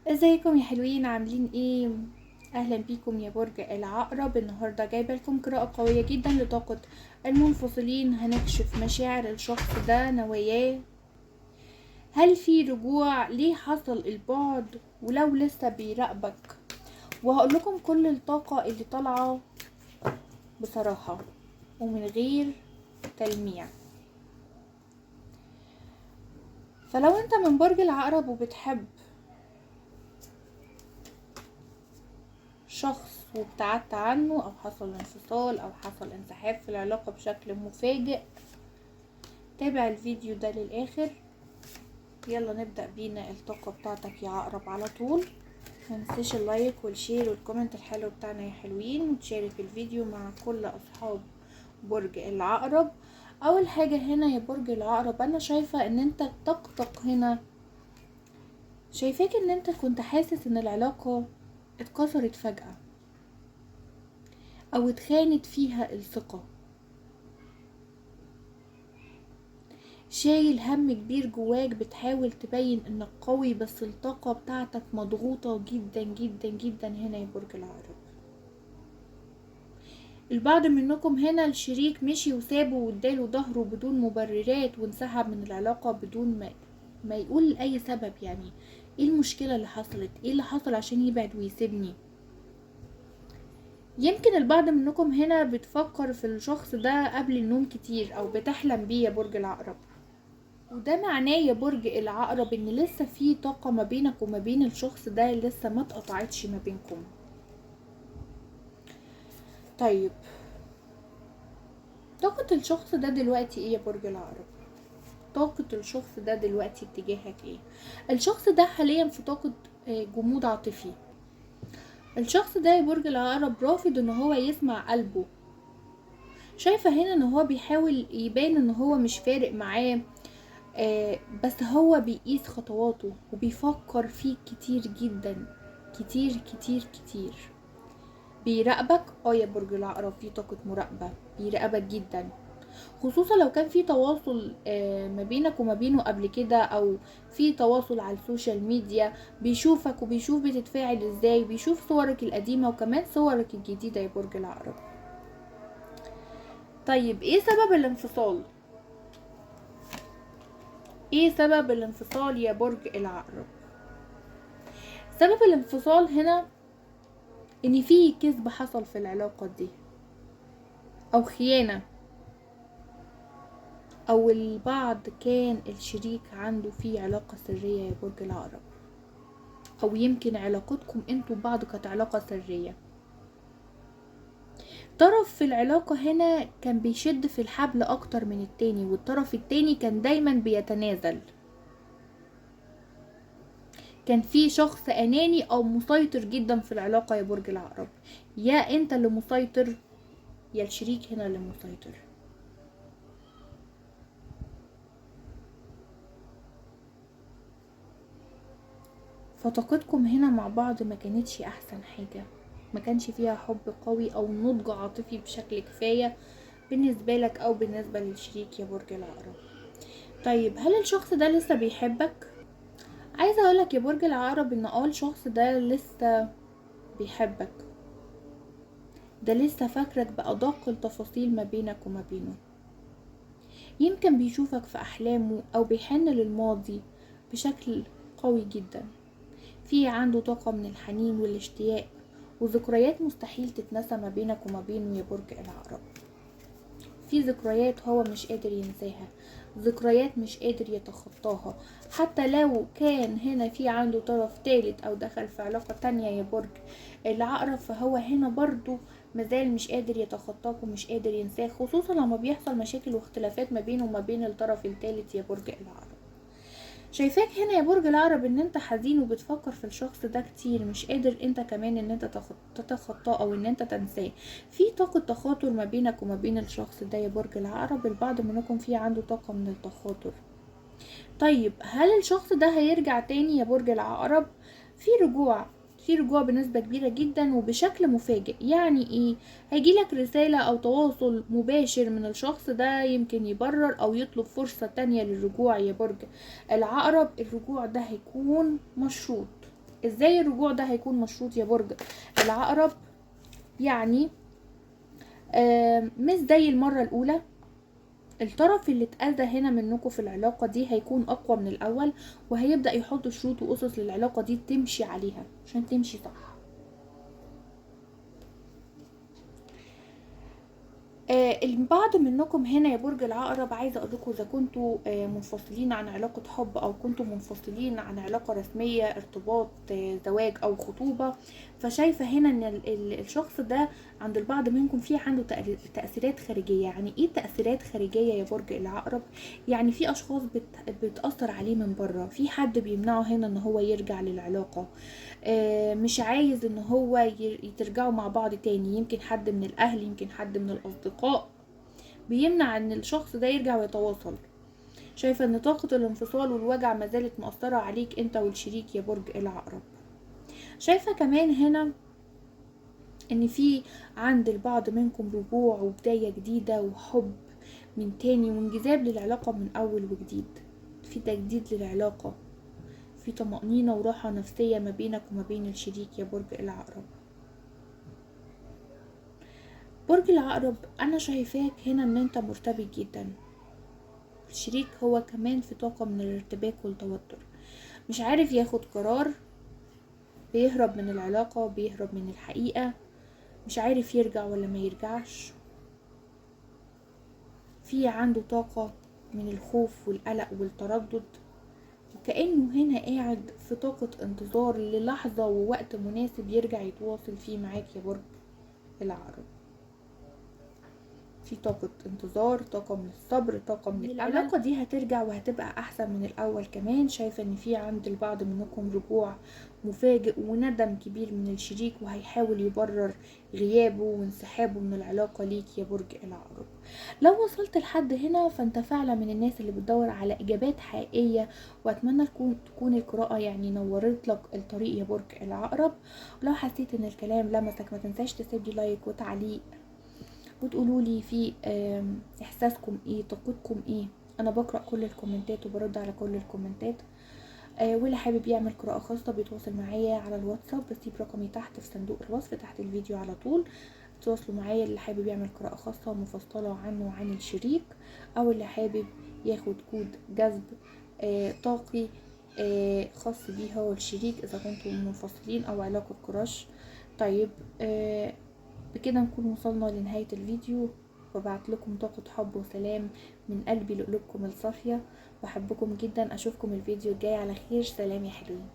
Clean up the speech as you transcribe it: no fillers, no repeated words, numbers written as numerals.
ازيكم يا حلوين؟ عاملين ايه؟ اهلا بيكم يا برج العقرب. النهارده جايبه لكم قراءه قويه جدا لطاقه المنفصلين. هنكشف مشاعر الشخص ده، نواياه، هل في رجوع، ليه حصل البعد، ولو لسه بيراقبك. وهقول لكم كل الطاقه اللي طالعه بصراحه ومن غير تلميع. فلو انت من برج العقرب وبتحب شخص وابتعدت عنه، او حصل انفصال او حصل انسحاب في العلاقة بشكل مفاجئ، تابع الفيديو ده للاخر. يلا نبدأ بينا الطاقة بتاعتك يا عقرب على طول. متنسيش اللايك والشير والكومنت الحلو بتاعنا يا حلوين، وتشارك الفيديو مع كل اصحاب برج العقرب. اول حاجة هنا يا برج العقرب، انا شايفة ان انت طاقتك هنا، شايفاك ان انت كنت حاسس ان العلاقة اتكسرت فجأة او اتخانت فيها الثقة. شايل هم كبير جواك، بتحاول تبين انك قوي، بس الطاقة بتاعتك مضغوطة جدا جدا جدا هنا يا برج العقرب. البعض منكم هنا الشريك مشي وسابه واداله ظهره بدون مبررات، وانسحب من العلاقة بدون ما يقول اي سبب. يعني ايه المشكلة اللي حصلت؟ ايه اللي حصل عشان يبعد ويسيبني؟ يمكن البعض منكم هنا بتفكر في الشخص ده قبل النوم كتير، او بتحلم بيه يا برج العقرب. وده معناه يا برج العقرب ان لسه في طاقة ما بينك وما بين الشخص ده، لسه ما اتقطعتش ما بينكم. طيب، طاقة الشخص ده دلوقتي ايه يا برج العقرب؟ طاقة الشخص ده دلوقتي اتجاهك ايه؟ الشخص ده حاليا في طاقة جمود عاطفي. الشخص ده يا برج العقرب رافض ان هو يسمع قلبه. شايفة هنا ان هو بيحاول يبان ان هو مش فارق معاه، بس هو بيقيس خطواته وبيفكر فيك كتير جدا، كتير كتير كتير. بيراقبك يا برج العقرب، في طاقة مراقبة، بيراقبك جدا. خصوصا لو كان في تواصل ما بينك وما بينه قبل كده، او في تواصل على السوشيال ميديا. بيشوفك وبيشوف بتتفاعل ازاي، بيشوف صورك القديمة وكمان صورك الجديدة يا برج العقرب. طيب، ايه سبب الانفصال؟ ايه سبب الانفصال يا برج العقرب؟ سبب الانفصال هنا ان في كذب حصل في العلاقة دي، او خيانة، او البعض كان الشريك عنده في علاقة سرية يا برج العقرب، او يمكن علاقتكم انتوا ببعض كانت علاقة سرية. طرف في العلاقة هنا كان بيشد في الحبل اكتر من التاني، والطرف التاني كان دايما بيتنازل. كان في شخص اناني او مسيطر جدا في العلاقة يا برج العقرب. يا انت اللي مسيطر، يا الشريك هنا اللي مسيطر. فطاقتكم هنا مع بعض ما كانتش احسن حاجة، ما كانش فيها حب قوي او نضج عاطفي بشكل كفاية بالنسبة لك او بالنسبة للشريك يا برج العقرب. طيب، هل الشخص ده لسه بيحبك؟ عايزة اقولك يا برج العقرب ان الشخص ده لسه بيحبك، ده لسه فاكرك بأدق التفاصيل ما بينك وما بينه. يمكن بيشوفك في احلامه او بيحن للماضي بشكل قوي جدا. في عنده طاقة من الحنين والاشتياق، وذكريات مستحيل تتنسى ما بينك وما بينه يا برج العقرب. في ذكريات هو مش قادر ينساها، ذكريات مش قادر يتخطاها. حتى لو كان هنا في عنده طرف ثالث او دخل في علاقة تانية يا برج العقرب، فهو هنا برضو مازال مش قادر يتخطاك ومش قادر ينساك، خصوصا لما بيحصل مشاكل واختلافات ما بينه وما بين الطرف الثالث يا برج العقرب. شايفاك هنا يا برج العقرب ان انت حزين وبتفكر في الشخص ده كتير، مش قادر انت كمان ان انت تتخطاه او ان انت تنساه. في طاقة تخاطر ما بينك وما بين الشخص ده يا برج العقرب، البعض منكم فيه عنده طاقة من التخاطر. طيب، هل الشخص ده هيرجع تاني يا برج العقرب؟ في رجوع، في رجوع بنسبة كبيرة جدا وبشكل مفاجئ. يعني ايه؟ هيجيلك رسالة او تواصل مباشر من الشخص ده، يمكن يبرر او يطلب فرصة تانية للرجوع يا برج العقرب. الرجوع ده هيكون مشروط. ازاي الرجوع ده هيكون مشروط يا برج العقرب؟ يعني مش زي المرة الاولى. الطرف اللي اتأذى هنا منكم في العلاقة دي هيكون اقوى من الاول، وهيبدأ يحط شروط واسس للعلاقة دي تمشي عليها عشان تمشي صح. البعض منكم هنا يا برج العقرب، عايزه اقول لكم اذا كنتوا منفصلين عن علاقه حب، او كنتوا منفصلين عن علاقه رسميه، ارتباط، زواج او خطوبه، فشايفه هنا ان الشخص ده عند البعض منكم في عنده تاثيرات خارجيه. يعني ايه تاثيرات خارجيه يا برج العقرب؟ يعني في اشخاص بتاثر عليه من بره، في حد بيمنعه هنا ان هو يرجع للعلاقه، مش عايز ان هو ترجعوا مع بعض تاني. يمكن حد من الاهل، يمكن حد من الاصدقاء بيمنع ان الشخص ده يرجع ويتواصل. شايفة ان طاقة الانفصال والوجع ما زالت مؤثرة عليك انت والشريك يا برج العقرب. شايفة كمان هنا ان في عند البعض منكم رجوع وبداية جديدة وحب من تاني وانجذاب للعلاقة من اول وجديد. في تجديد للعلاقة، في طمأنينة وراحة نفسية ما بينك وما بين الشريك يا برج العقرب. برج العقرب، انا شايفاك هنا ان انت مرتبك جدا. الشريك هو كمان في طاقة من الارتباك والتوتر، مش عارف ياخد قرار، بيهرب من العلاقة، بيهرب من الحقيقة، مش عارف يرجع ولا ما يرجعش. في عنده طاقة من الخوف والقلق والتردد، وكأنه هنا قاعد في طاقة انتظار للحظة ووقت مناسب يرجع يتواصل فيه معاك يا برج العقرب. في طاقة انتظار، طاقة من الصبر، طاقة من الأمل. العلاقة دي هترجع وهتبقى أحسن من الأول كمان. شايفة إن في عند البعض منكم رجوع مفاجئ وندم كبير من الشريك، وهيحاول يبرر غيابه وانسحابه من العلاقة ليك يا برج العقرب. لو وصلت لحد هنا فانت فعلا من الناس اللي بتدور على إجابات حقيقية، وأتمنى تكون القراءة يعني نورت لك الطريق يا برج العقرب. ولو حسيت إن الكلام لمسك ما تنساش تسيب لي لايك وتعليق، وتقولوا لي في احساسكم ايه، طاقتكم ايه. انا بقرا كل الكومنتات وبرد على كل الكومنتات. واللي حابب يعمل قراءه خاصه بيتواصل معايا على الواتساب، بسيب رقمي تحت في صندوق الوصف تحت الفيديو على طول. تواصلوا معايا اللي حابب يعمل قراءه خاصه مفصله عنه وعن الشريك، او اللي حابب ياخد كود جذب طاقي خاص بيه هو الشريك اذا كنتم منفصلين او علاقه كراش. طيب بكده نكون وصلنا لنهاية الفيديو، وبعت لكم طاقة حب وسلام من قلبي لقلوبكم الصافية. بحبكم جدا، اشوفكم الفيديو الجاي على خير. سلام يا حلوين.